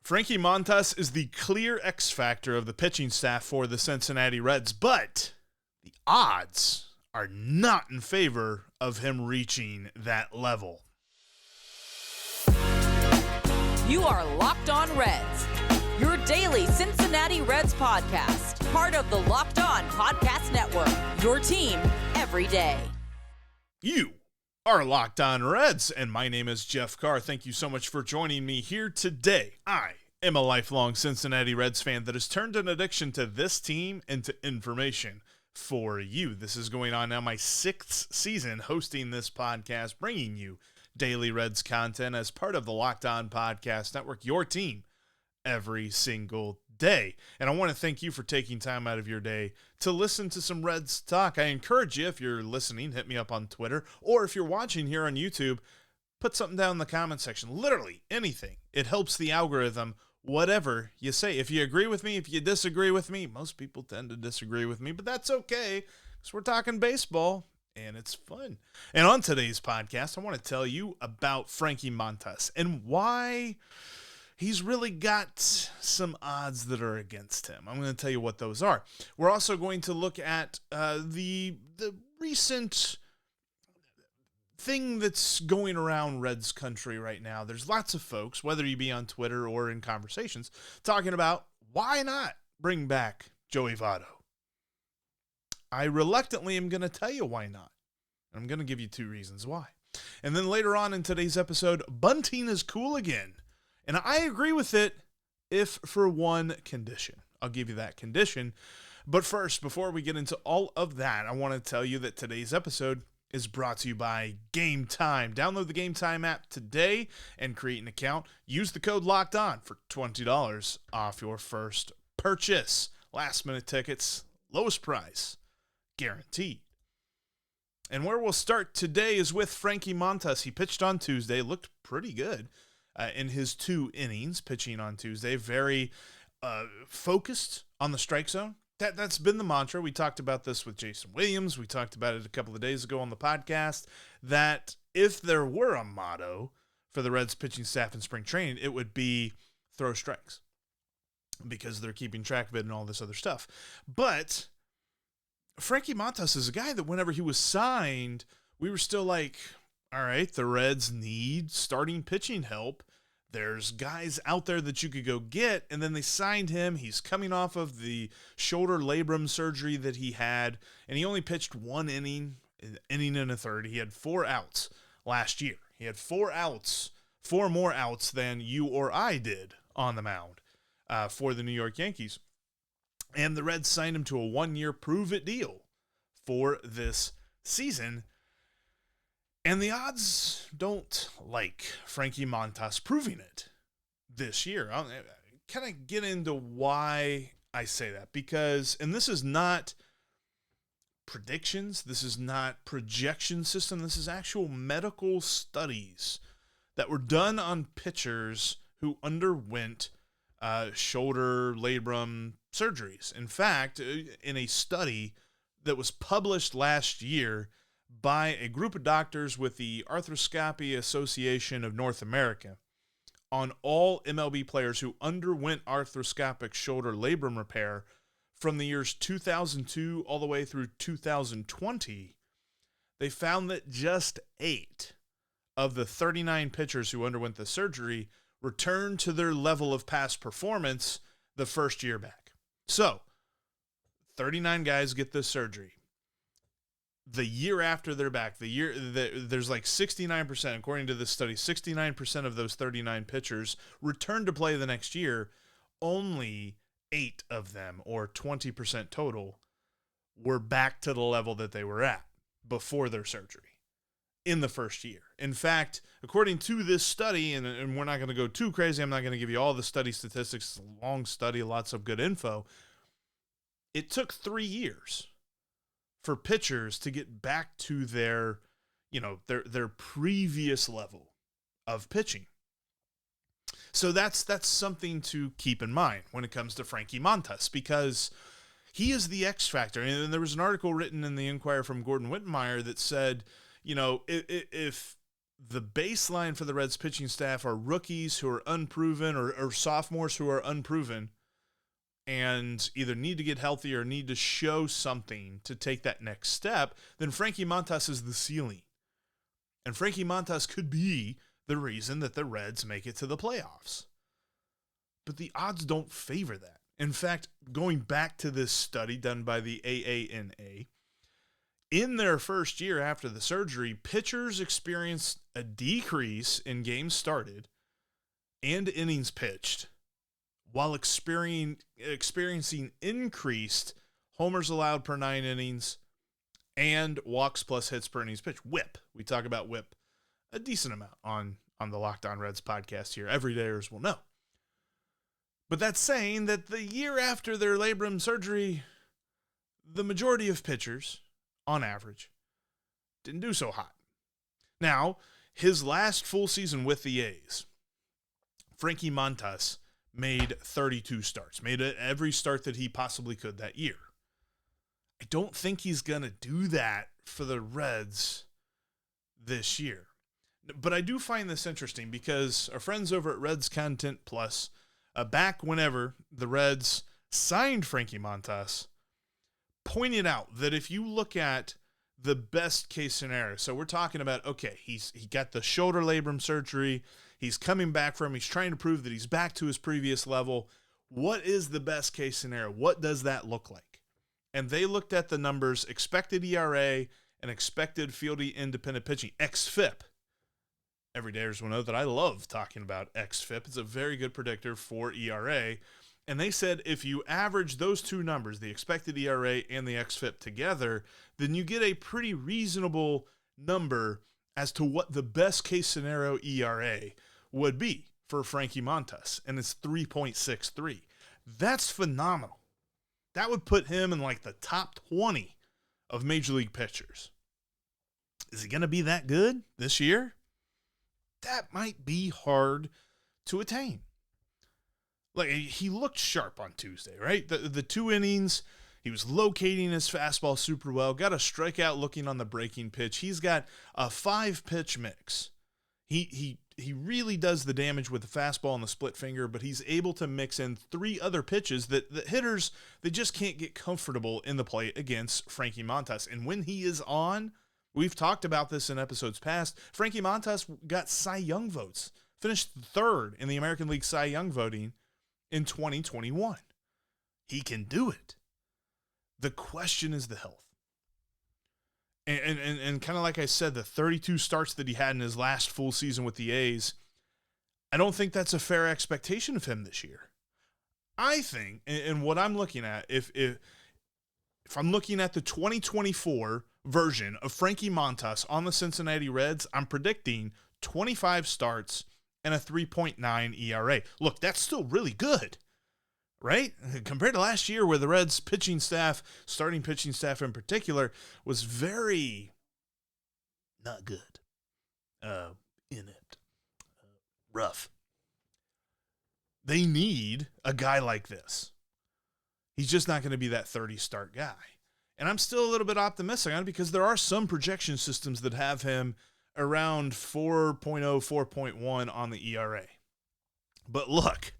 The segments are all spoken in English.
Frankie Montas is the clear X factor of the pitching staff for the Cincinnati Reds, but the odds are not in favor of him reaching that level. You are Locked On Reds, your daily Cincinnati Reds podcast, part of the Locked On Podcast Network, your team every day. You are Locked On Reds, and my name is Jeff Carr. Thank you so much for joining me here today. I am a lifelong Cincinnati Reds fan that has turned an addiction to this team into information for you. This is going on now my 6th season hosting this podcast, bringing you daily Reds content as part of the Locked On Podcast Network, your team every single day. And I want to thank you for taking time out of your day to listen to some Reds talk. I encourage you, if you're listening, hit me up on Twitter, or if you're watching here on YouTube, put something down in the comment section. Literally anything. It helps the algorithm, whatever you say. If you agree with me, if you disagree with me, most people tend to disagree with me, but that's okay, because we're talking baseball, and it's fun. And on today's podcast, I want to tell you about Frankie Montas and why he's really got some odds that are against him. I'm going to tell you what those are. We're also going to look at the recent thing that's going around Reds country right now. There's lots of folks, whether you be on Twitter or in conversations, talking about why not bring back Joey Votto. I reluctantly am going to tell you why not. I'm going to give you 2 reasons why. And then later on in today's episode, bunting is cool again. And I agree with it if for one condition. I'll give you that condition. But first, before we get into all of that, I want to tell you that today's episode is brought to you by Game Time. Download the Game Time app today and create an account. Use the code LOCKEDON for $20 off your first purchase. Last minute tickets, lowest price, guaranteed. And where we'll start today is with Frankie Montas. He pitched on Tuesday, looked pretty good in his 2 innings pitching on Tuesday. Very focused on the strike zone. That's been the mantra. We talked about this with Jason Williams. We talked about it a couple of days ago on the podcast, that if there were a motto for the Reds pitching staff in spring training, it would be throw strikes, because they're keeping track of it and all this other stuff. But Frankie Montas is a guy that whenever he was signed, we were still like, all right, the Reds need starting pitching help. There's guys out there that you could go get, and then they signed him. He's coming off of the shoulder labrum surgery that he had, and he only pitched 1 inning and a third. He had 4 outs last year. He had 4 outs, 4 more outs than you or I did on the mound for the New York Yankees. And the Reds signed him to a 1-year prove-it deal for this season. And the odds don't like Frankie Montas proving it this year. I'll kind of get into why I say that. Because, and this is not predictions, this is not projection system, this is actual medical studies that were done on pitchers who underwent shoulder labrum surgeries. In fact, in a study that was published last year by a group of doctors with the Arthroscopy Association of North America on all MLB players who underwent arthroscopic shoulder labrum repair from the years 2002 all the way through 2020, they found that just 8 of the 39 pitchers who underwent the surgery returned to their level of past performance the first year back. So, 39 guys get this surgery. The year after they're back, there's like 69%, according to this study, 69% of those 39 pitchers returned to play the next year. Only 8 of them, or 20% total, were back to the level that they were at before their surgery in the first year. In fact, according to this study, and we're not going to go too crazy, I'm not going to give you all the study statistics, it's a long study, lots of good info. It took 3 years for pitchers to get back to their previous level of pitching. So that's something to keep in mind when it comes to Frankie Montas, because he is the X factor. And there was an article written in the Inquirer from Gordon Wittenmeyer that said, if the baseline for the Reds pitching staff are rookies who are unproven or sophomores who are unproven and either need to get healthy or need to show something to take that next step, then Frankie Montas is the ceiling. And Frankie Montas could be the reason that the Reds make it to the playoffs. But the odds don't favor that. In fact, going back to this study done by the AANA, in their first year after the surgery, pitchers experienced a decrease in games started and innings pitched, while experiencing increased homers allowed per 9 innings and walks plus hits per innings pitched. WHIP. We talk about WHIP a decent amount on the Locked On Reds podcast here. Everydayers will know. But that's saying that the year after their labrum surgery, the majority of pitchers, on average, didn't do so hot. Now, his last full season with the A's, Frankie Montas made 32 starts, made every start that he possibly could that year. I don't think he's going to do that for the Reds this year. But I do find this interesting because our friends over at Reds Content Plus, back whenever the Reds signed Frankie Montas, pointed out that if you look at the best case scenario, so we're talking about, okay, he got the shoulder labrum surgery, he's coming back from, he's trying to prove that he's back to his previous level. What is the best case scenario? What does that look like? And they looked at the numbers, expected ERA and expected field independent pitching, xFIP. Everydayers will know that I love talking about xFIP. It's a very good predictor for ERA. And they said if you average those two numbers, the expected ERA and the xFIP together, then you get a pretty reasonable number as to what the best case scenario ERA would be for Frankie Montas. And it's 3.63. That's phenomenal. That would put him in like the top 20 of major league pitchers. Is he going to be that good this year? That might be hard to attain. Like, he looked sharp on Tuesday, right? The 2 innings, he was locating his fastball super well, got a strikeout looking on the breaking pitch. He's got a 5-pitch mix. He really does the damage with the fastball and the split finger, but he's able to mix in 3 other pitches that the hitters, they just can't get comfortable in the plate against Frankie Montas. And when he is on, we've talked about this in episodes past, Frankie Montas got Cy Young votes, finished 3rd in the American League Cy Young voting in 2021. He can do it. The question is the health. And kind of like I said, the 32 starts that he had in his last full season with the A's, I don't think that's a fair expectation of him this year. I think, and what I'm looking at, if I'm looking at the 2024 version of Frankie Montas on the Cincinnati Reds, I'm predicting 25 starts and a 3.9 ERA. Look, that's still really good, right? Compared to last year where the Reds pitching staff, starting pitching staff in particular, was very not good, inept, rough. They need a guy like this. He's just not going to be that 30-start guy. And I'm still a little bit optimistic on it because there are some projection systems that have him around 4.0, 4.1 on the ERA. But look,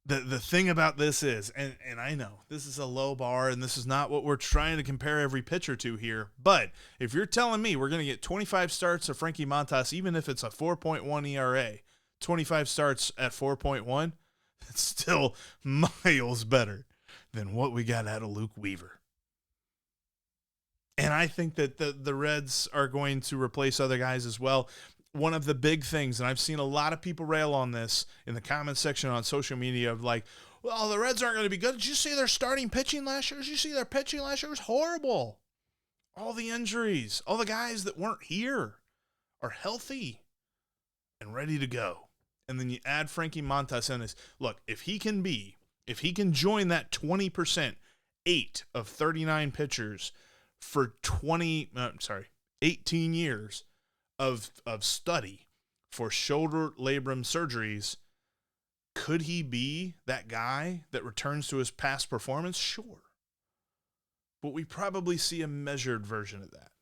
the thing about this is, and I know this is a low bar and this is not what we're trying to compare every pitcher to here, but if you're telling me we're going to get 25 starts of Frankie Montas, even if it's a 4.1 ERA, 25 starts at 4.1, that's still miles better than what we got out of Luke Weaver. And I think that the Reds are going to replace other guys as well. One of the big things, and I've seen a lot of people rail on this in the comments section on social media of like, well, the Reds aren't going to be good. Did you see their starting pitching last year? Did you see their pitching last year? It was horrible. All the injuries, all the guys that weren't here are healthy and ready to go. And then you add Frankie Montas in this. Look, if he can join that 20%, 8 of 39 pitchers for 18 years of study for shoulder labrum surgeries, could he be that guy that returns to his past performance? Sure. But we probably see a measured version of that.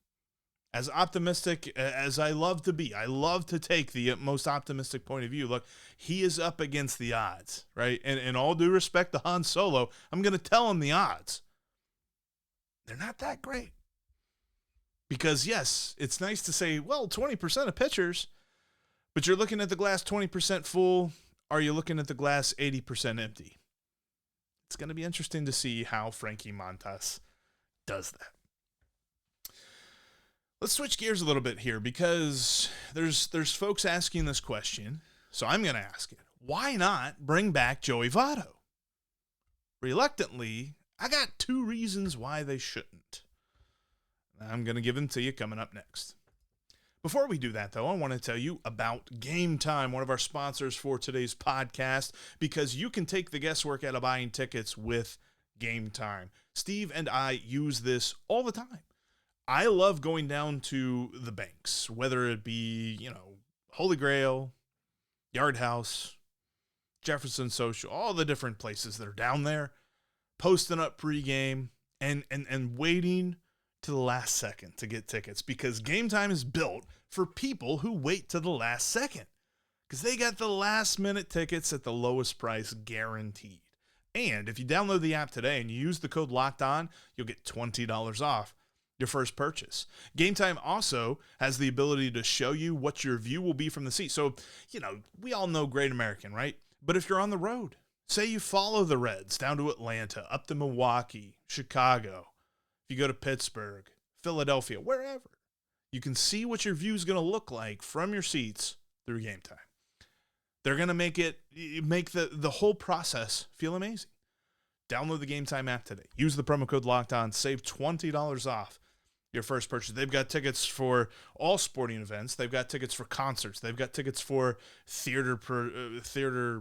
As optimistic as I love to be, I love to take the most optimistic point of view. Look, he is up against the odds, right? And in all due respect to Han Solo, I'm going to tell him the odds. They're not that great. Because, yes, it's nice to say, well, 20% of pitchers, but you're looking at the glass 20% full. Are you looking at the glass 80% empty? It's going to be interesting to see how Frankie Montas does that. Let's switch gears a little bit here because there's folks asking this question, so I'm going to ask it. Why not bring back Joey Votto? Reluctantly, I got 2 reasons why they shouldn't. I'm going to give them to you coming up next. Before we do that, though, I want to tell you about Game Time, one of our sponsors for today's podcast, because you can take the guesswork out of buying tickets with Game Time. Steve and I use this all the time. I love going down to the banks, whether it be, Holy Grail, Yard House, Jefferson Social, all the different places that are down there, posting up pregame and waiting to the last second to get tickets, because Game Time is built for people who wait to the last second, because they got the last minute tickets at the lowest price guaranteed. And if you download the app today and you use the code LOCKEDON, you'll get $20 off your first purchase. Game Time also has the ability to show you what your view will be from the seat. So, we all know Great American, right? But if you're on the road, say you follow the Reds down to Atlanta, up to Milwaukee, Chicago, if you go to Pittsburgh, Philadelphia, wherever, you can see what your view is going to look like from your seats through Game Time. They're going to make the whole process feel amazing. Download the Game Time app today. Use the promo code LOCKEDON. Save $20 off your first purchase. They've got tickets for all sporting events. They've got tickets for concerts. They've got tickets for theater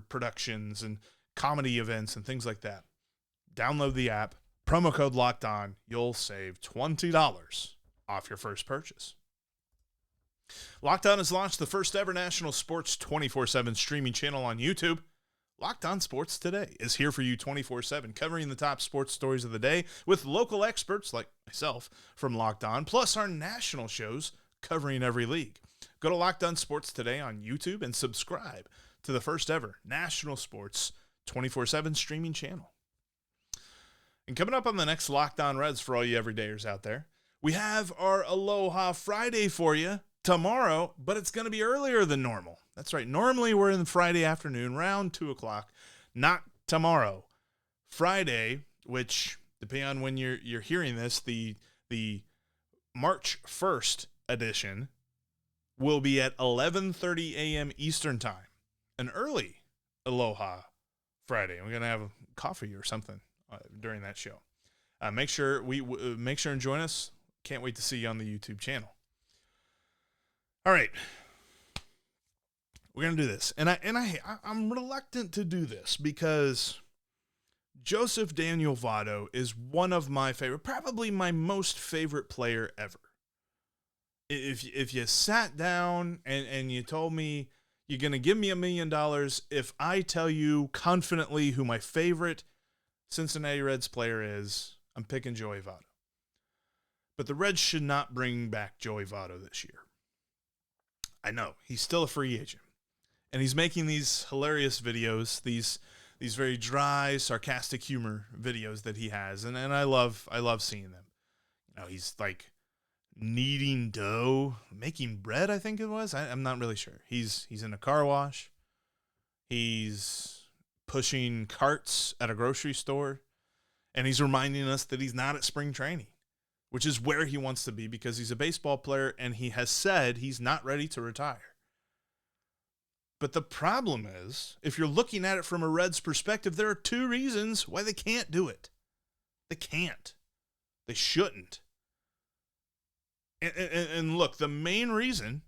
productions and comedy events and things like that. Download the app. Promo code LOCKEDON. You'll save $20 off your first purchase. Locked On has launched the first ever national sports 24/7 streaming channel on YouTube. Locked On Sports Today is here for you 24/7, covering the top sports stories of the day with local experts like myself from Locked On, plus our national shows covering every league. Go to Locked On Sports Today on YouTube and subscribe to the first ever national sports 24/7 streaming channel. And coming up on the next Locked On Reds for all you everydayers out there, we have our Aloha Friday for you tomorrow, but it's going to be earlier than normal. That's right. Normally we're in Friday afternoon, around 2 o'clock. Not tomorrow. Friday, which, depending on when you're hearing this, the March 1st edition will be at 11:30 a.m. Eastern Time. An early Aloha Friday. We're going to have coffee or something during that show. Make sure and join us. Can't wait to see you on the YouTube channel. All right. We're going to do this. And I'm reluctant to do this because Joseph Daniel Votto is one of my favorite, probably my most favorite player ever. If you sat down and you told me you're going to give me $1 million if I tell you confidently who my favorite Cincinnati Reds player is, I'm picking Joey Votto. But the Reds should not bring back Joey Votto this year. I know, he's still a free agent. And he's making these hilarious videos, these very dry, sarcastic humor videos that he has. And I love seeing them. He's like kneading dough, making bread, I think it was. I'm not really sure. He's in a car wash. He's pushing carts at a grocery store. And he's reminding us that he's not at spring training, which is where he wants to be because he's a baseball player and he has said he's not ready to retire. But the problem is, if you're looking at it from a Reds perspective, there are 2 reasons why they can't do it. They can't. They shouldn't. And look, the main reason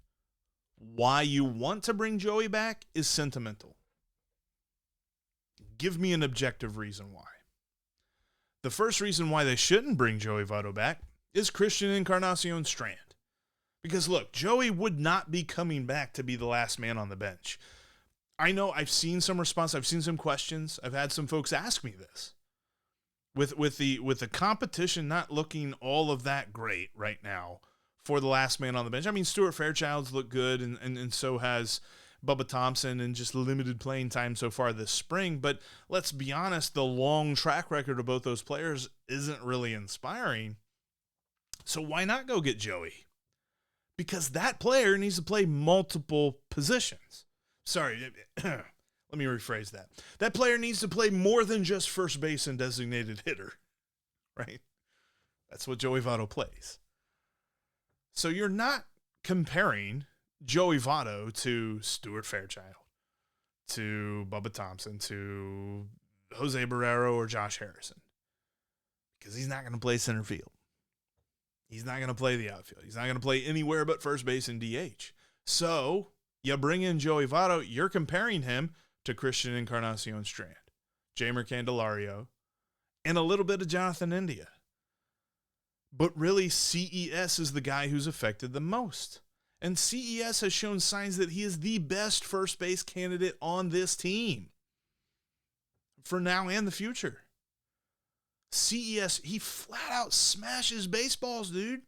why you want to bring Joey back is sentimental. Give me an objective reason why. The first reason why they shouldn't bring Joey Votto back is Christian Encarnacion Strand. Because, look, Joey would not be coming back to be the last man on the bench. I know I've seen some response. I've seen some questions. I've had some folks ask me this. With the competition not looking all of that great right now for the last man on the bench. I mean, Stuart Fairchild's looked good, and so has Bubba Thompson in just limited playing time so far this spring. But let's be honest, the long track record of both those players isn't really inspiring. So why not go get Joey? Because that player needs to play multiple positions. Sorry, let me rephrase that. That player needs to play more than just first base and designated hitter, right? That's what Joey Votto plays. So you're not comparing Joey Votto to Stuart Fairchild, to Bubba Thompson, to Jose Barrero or Josh Harrison, because he's not going to play center field. He's not going to play the outfield. He's not going to play anywhere but first base and DH. So you bring in Joey Votto, you're comparing him to Christian Encarnacion Strand, Jamer Candelario, and a little bit of Jonathan India. But really, CES is the guy who's affected the most. And CES has shown signs that he is the best first base candidate on this team for now and the future. CES, he flat out smashes baseballs, dude.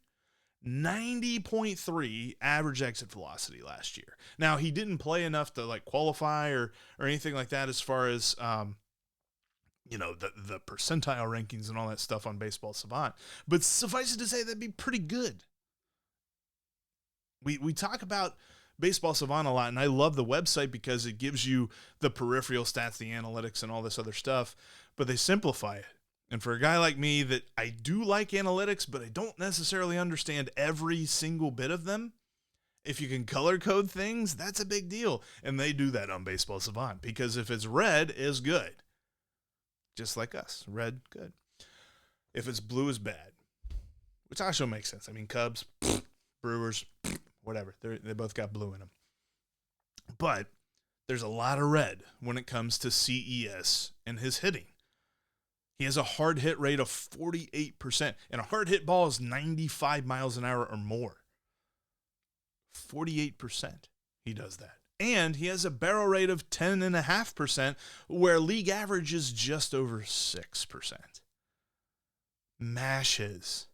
90.3 average exit velocity last year. Now, he didn't play enough to like qualify or anything like that as far as the percentile rankings and all that stuff on Baseball Savant. But suffice it to say, that'd be pretty good. We talk about Baseball Savant a lot, and I love the website because it gives you the peripheral stats, the analytics, and all this other stuff, but they simplify it. And for a guy like me that I do like analytics, but I don't necessarily understand every single bit of them, if you can color code things, that's a big deal. And they do that on Baseball Savant, because if it's red, it's good. Just like us. Red, good. If it's blue, is bad. Which also makes sense. I mean, Cubs, Brewers, whatever. They both got blue in them. But there's a lot of red when it comes to CES and his hitting. He has a hard hit rate of 48%, and a hard hit ball is 95 miles an hour or more. 48%, he does that. And he has a barrel rate of 10.5%, where league average is just over 6%. Mashes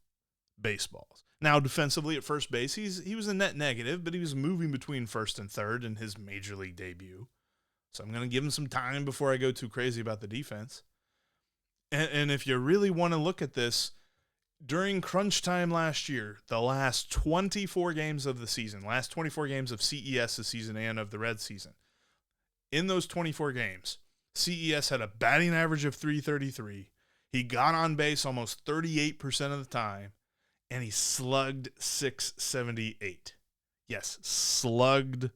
baseballs. Now, defensively at first base, he was a net negative, but he was moving between first and third in his major league debut. So I'm going to give him some time before I go too crazy about the defense. And if you really want to look at this, during crunch time last year, the last 24 games of the season, last 24 games of CES's season and of the Reds season, in those 24 games, CES had a batting average of .333. He got on base almost 38% of the time, and he slugged .678. Yes, slugged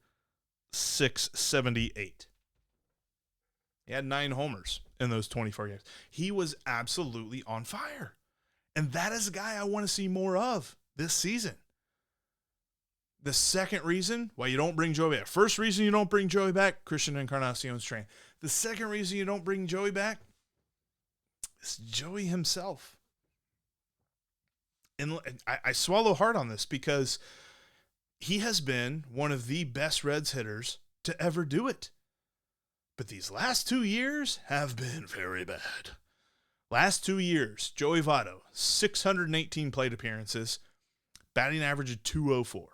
.678. He had 9 homers in those 24 games. He was absolutely on fire. And that is a guy I want to see more of this season. The second reason why you don't bring Joey back. First reason you don't bring Joey back, Christian Encarnacion Strand. The second reason you don't bring Joey back is Joey himself. And I swallow hard on this because he has been one of the best Reds hitters to ever do it. But these last 2 years have been very bad. Last 2 years, Joey Votto, 618 plate appearances, batting average of .204.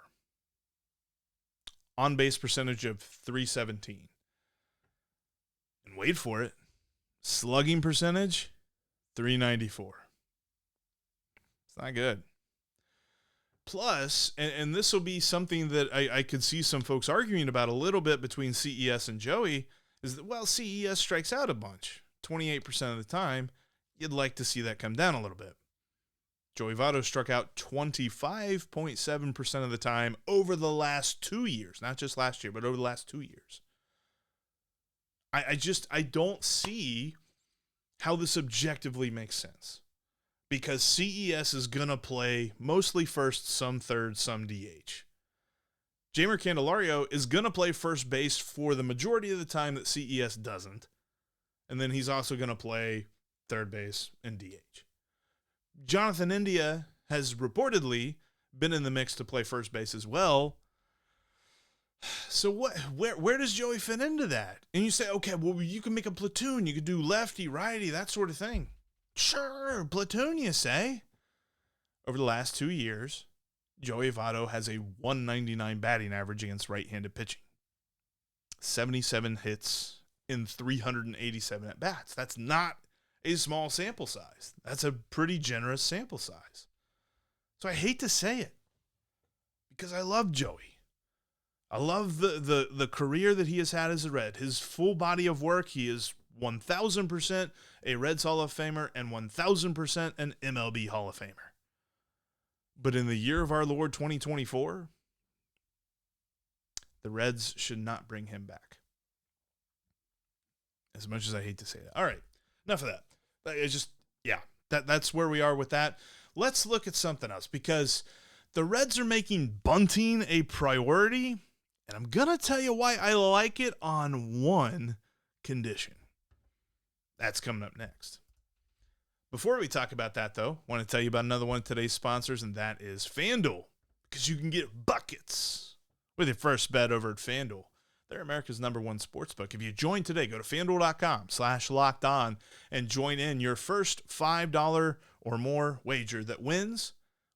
On-base percentage of .317. And wait for it, slugging percentage, .394. It's not good. Plus, and this will be something that I could see some folks arguing about a little bit between CES and Joey, is that, well, CES strikes out a bunch, 28% of the time. You'd like to see that come down a little bit. Joey Votto struck out 25.7% of the time over the last 2 years, not just last year, but over the last 2 years. I don't see how this objectively makes sense, because CES is going to play mostly first, some third, some DH. Jamer Candelario is going to play first base for the majority of the time that CES doesn't. And then he's also going to play third base and DH. Jonathan India has reportedly been in the mix to play first base as well. So where does Joey fit into that? And you say, okay, well, you can make a platoon. You could do lefty, righty, that sort of thing. Sure, platoon, you say. Over the last 2 years, Joey Votto has a 199 batting average against right-handed pitching. 77 hits in 387 at-bats. That's not a small sample size. That's a pretty generous sample size. So I hate to say it because I love Joey. I love the career that he has had as a Red. His full body of work, he is 1,000% a Reds Hall of Famer and 1,000% an MLB Hall of Famer. But in the year of our Lord 2024, the Reds should not bring him back. As much as I hate to say that. All right, enough of that. It's just, yeah, that's where we are with that. Let's look at something else because the Reds are making bunting a priority, and I'm going to tell you why I like it on one condition. That's coming up next. Before we talk about that, though, I want to tell you about another one of today's sponsors, and that is FanDuel, because you can get buckets with your first bet over at FanDuel. They're America's #1 sportsbook. If you join today, go to FanDuel.com/lockedon and join in. Your first $5 or more wager that wins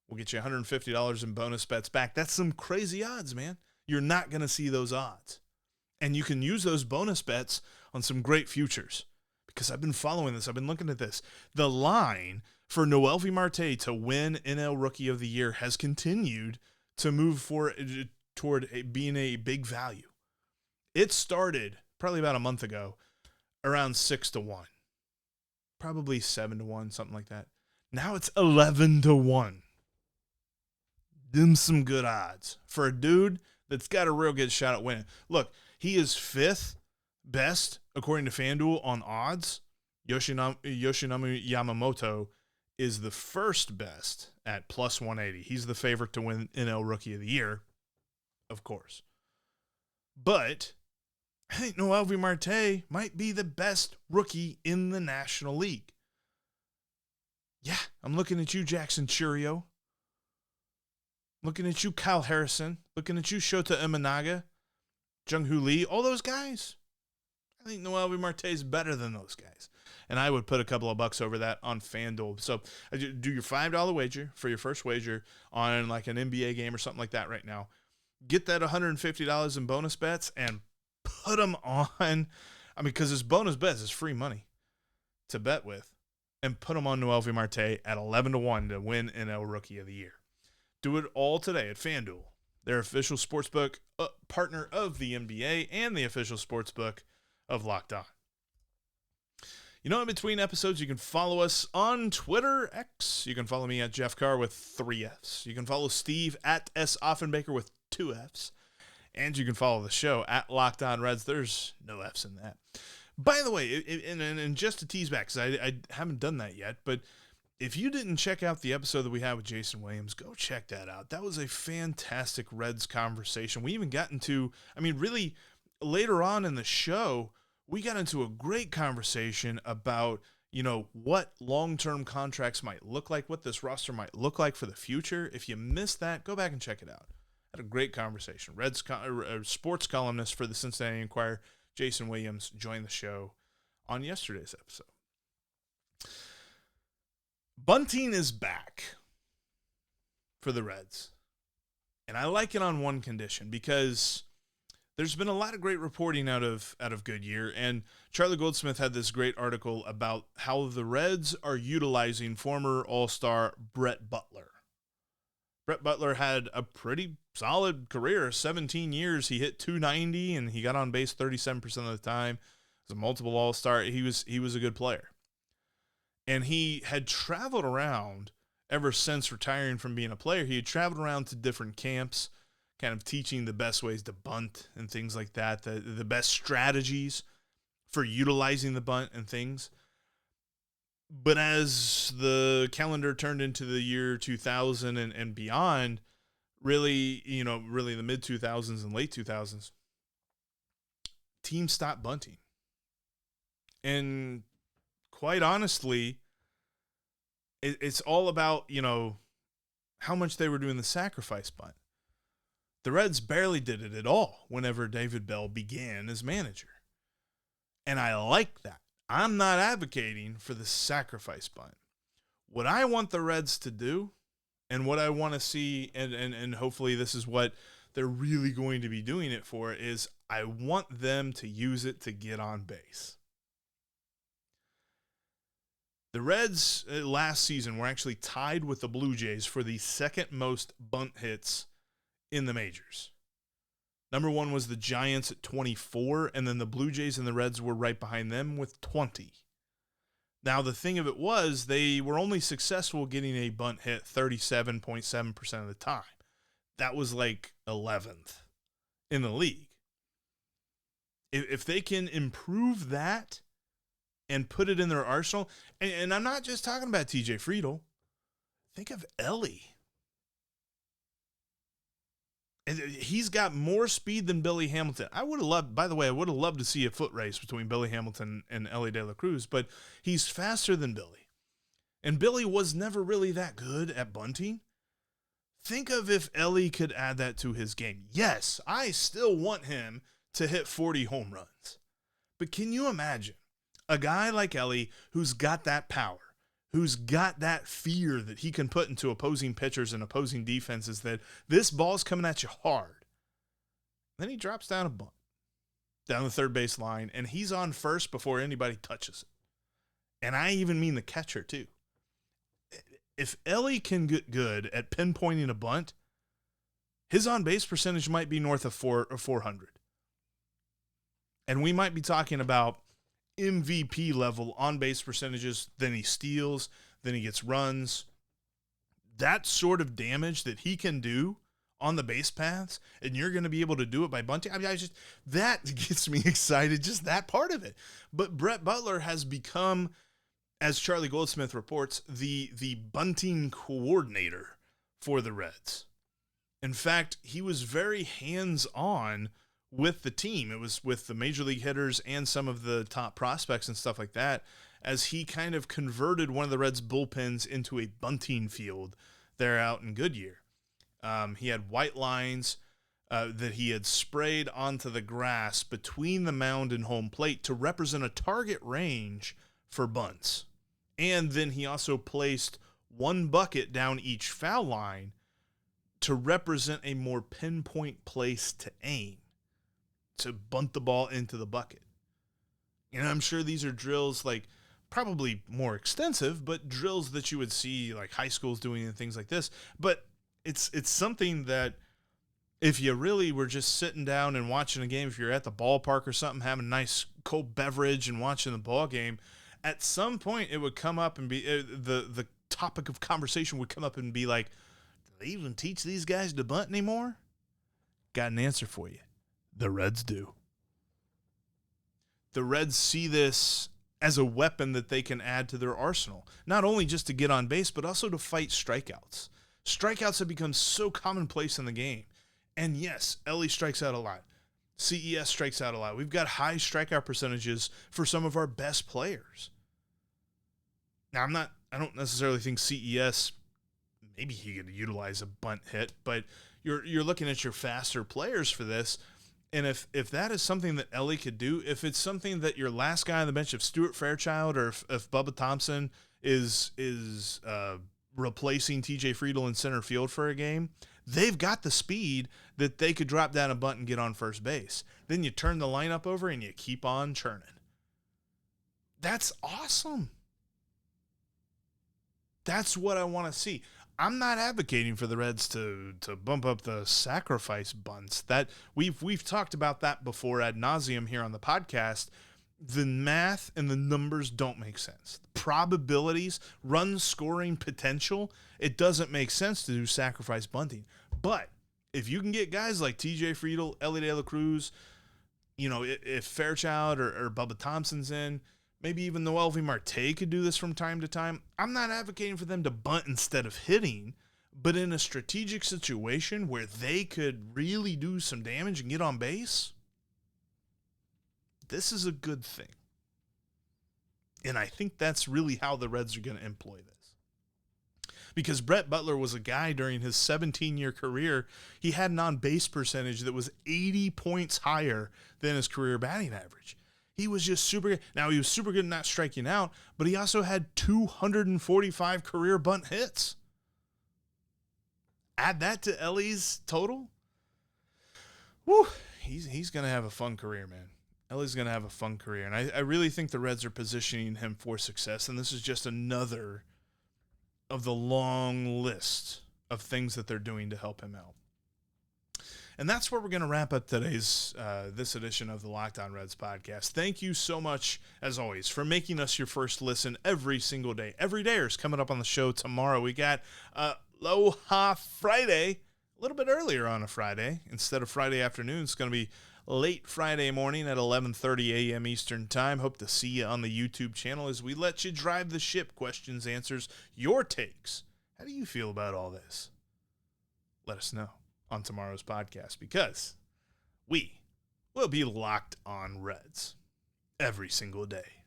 will get you $150 in bonus bets back. That's some crazy odds, man. You're not going to see those odds. And you can use those bonus bets on some great futures. Because I've been following this. I've been looking at this. The line for Noelvi Marte to win NL Rookie of the Year has continued to move toward being a big value. It started probably about a month ago around 6-1. Probably 7-1, something like that. Now it's 11-1. Them some good odds for a dude that's got a real good shot at winning. Look, he is 5th best, according to FanDuel, on odds. Yoshinobu Yamamoto is the first best at plus 180. He's the favorite to win NL Rookie of the Year, of course. But I think Noelvi Marte might be the best rookie in the National League. Yeah, I'm looking at you, Jackson Churio. Looking at you, Kyle Harrison. Looking at you, Shota Imanaga, Jung-Hoo Lee, all those guys. I think Noelvi Marte is better than those guys. And I would put a couple of bucks over that on FanDuel. So do your $5 wager for your first wager on like an NBA game or something like that right now. Get that $150 in bonus bets and put them on. I mean, because his bonus bets is free money to bet with. And put them on Noelvi Marte at 11-1 to win NL Rookie of the Year. Do it all today at FanDuel, their official sportsbook partner of the NBA and the official sportsbook of Locked On. You know, in between episodes, you can follow us on Twitter, X. You can follow me at Jeff Carr with 3 Fs. You can follow Steve at S. Offenbaker with 2 Fs. And you can follow the show at Locked On Reds. There's no Fs in that. By the way, and just to tease back, because I haven't done that yet, but if you didn't check out the episode that we had with Jason Williams, go check that out. That was a fantastic Reds conversation. We even got into, really later on in the show, we got into a great conversation about, what long-term contracts might look like, what this roster might look like for the future. If you missed that, go back and check it out. Had a great conversation. Reds sports columnist for the Cincinnati Enquirer, Jason Williams, joined the show on yesterday's episode. Bunting is back for the Reds. And I like it on one condition because there's been a lot of great reporting out of Goodyear, and Charlie Goldsmith had this great article about how the Reds are utilizing former All-Star Brett Butler. Brett Butler had a pretty solid career, 17 years. He hit .290, and he got on base 37% of the time. He was a multiple All-Star. He was a good player. And he had traveled around ever since retiring from being a player. He had traveled around to different camps, kind of teaching the best ways to bunt and things like that, the best strategies for utilizing the bunt and things. But as the calendar turned into the year 2000 and beyond, really the mid-2000s and late 2000s, teams stopped bunting. And quite honestly, it's all about, how much they were doing the sacrifice bunt. The Reds barely did it at all whenever David Bell began as manager. And I like that. I'm not advocating for the sacrifice bunt. What I want the Reds to do And what I want to see, and hopefully this is what they're really going to be doing it for, is I want them to use it to get on base. The Reds last season were actually tied with the Blue Jays for the second most bunt hits in the majors. Number one was the Giants at 24, and then the Blue Jays and the Reds were right behind them with 20. Now, the thing of it was, they were only successful getting a bunt hit 37.7% of the time. That was like 11th in the league. If they can improve that and put it in their arsenal, and I'm not just talking about TJ Friedl. Think of Ellie. He's got more speed than Billy Hamilton. I would have loved to see a foot race between Billy Hamilton and Ellie De La Cruz, but he's faster than Billy. And Billy was never really that good at bunting. Think of if Ellie could add that to his game. Yes, I still want him to hit 40 home runs. But can you imagine a guy like Ellie who's got that power, who's got that fear that he can put into opposing pitchers and opposing defenses, that this ball's coming at you hard. Then he drops down a bunt, down the third base line, and he's on first before anybody touches it. And I even mean the catcher, too. If Ellie can get good at pinpointing a bunt, his on-base percentage might be north of 400. And we might be talking about MVP level on-base percentages. Then he steals, then he gets runs. That sort of damage that he can do on the base paths, and you're going to be able to do it by bunting. I mean, that gets me excited, just that part of it. But Brett Butler has become, as Charlie Goldsmith reports, the bunting coordinator for the Reds. In fact, he was very hands-on with the team. It was with the major league hitters and some of the top prospects and stuff like that, as he kind of converted one of the Reds' bullpens into a bunting field there out in Goodyear. He had white lines that he had sprayed onto the grass between the mound and home plate to represent a target range for bunts. And then he also placed one bucket down each foul line to represent a more pinpoint place to aim, to bunt the ball into the bucket. And I'm sure these are drills, like, probably more extensive, but drills that you would see like high schools doing and things like this. But it's something that if you really were just sitting down and watching a game, if you're at the ballpark or something, having a nice cold beverage and watching the ball game, at some point it would come up and be the topic of conversation would come up and be like, do they even teach these guys to bunt anymore? Got an answer for you. The Reds do. The Reds see this as a weapon that they can add to their arsenal, not only just to get on base, but also to fight strikeouts. Strikeouts have become so commonplace in the game. And yes, Ellie strikes out a lot. CES strikes out a lot. We've got high strikeout percentages for some of our best players. Now, I don't necessarily think CES, maybe he could utilize a bunt hit, but you're looking at your faster players for this. And if that is something that Ellie could do, if it's something that your last guy on the bench, if Stuart Fairchild or if Bubba Thompson is replacing TJ Friedl in center field for a game, they've got the speed that they could drop down a bunt and get on first base. Then you turn the lineup over and you keep on churning. That's awesome. That's what I want to see. I'm not advocating for the Reds to bump up the sacrifice bunts. That we've talked about that before ad nauseum here on the podcast. The math and the numbers don't make sense. Probabilities, run scoring potential, it doesn't make sense to do sacrifice bunting. But if you can get guys like TJ Friedl, Ellie De La Cruz, if Fairchild or Bubba Thompson's in, maybe even Noel V. Marte could do this from time to time. I'm not advocating for them to bunt instead of hitting, but in a strategic situation where they could really do some damage and get on base, this is a good thing. And I think that's really how the Reds are going to employ this. Because Brett Butler was a guy during his 17-year career, he had an on-base percentage that was 80 points higher than his career batting average. He was just super good. Now, he was super good at not striking out, but he also had 245 career bunt hits. add that to Ellie's total. Woo, he's going to have a fun career, man. Ellie's going to have a fun career, and I really think the Reds are positioning him for success, and this is just another of the long list of things that they're doing to help him out. And that's where we're going to wrap up today's this edition of the Locked On Reds podcast. Thank you so much, as always, for making us your first listen every single day. Every day is coming up on the show tomorrow. We got Aloha Friday, a little bit earlier on a Friday. Instead of Friday afternoon, it's going to be late Friday morning at 11:30 a.m. Eastern Time. Hope to see you on the YouTube channel as we let you drive the ship. Questions, answers, your takes. How do you feel about all this? Let us know on tomorrow's podcast, because we will be locked on Reds every single day.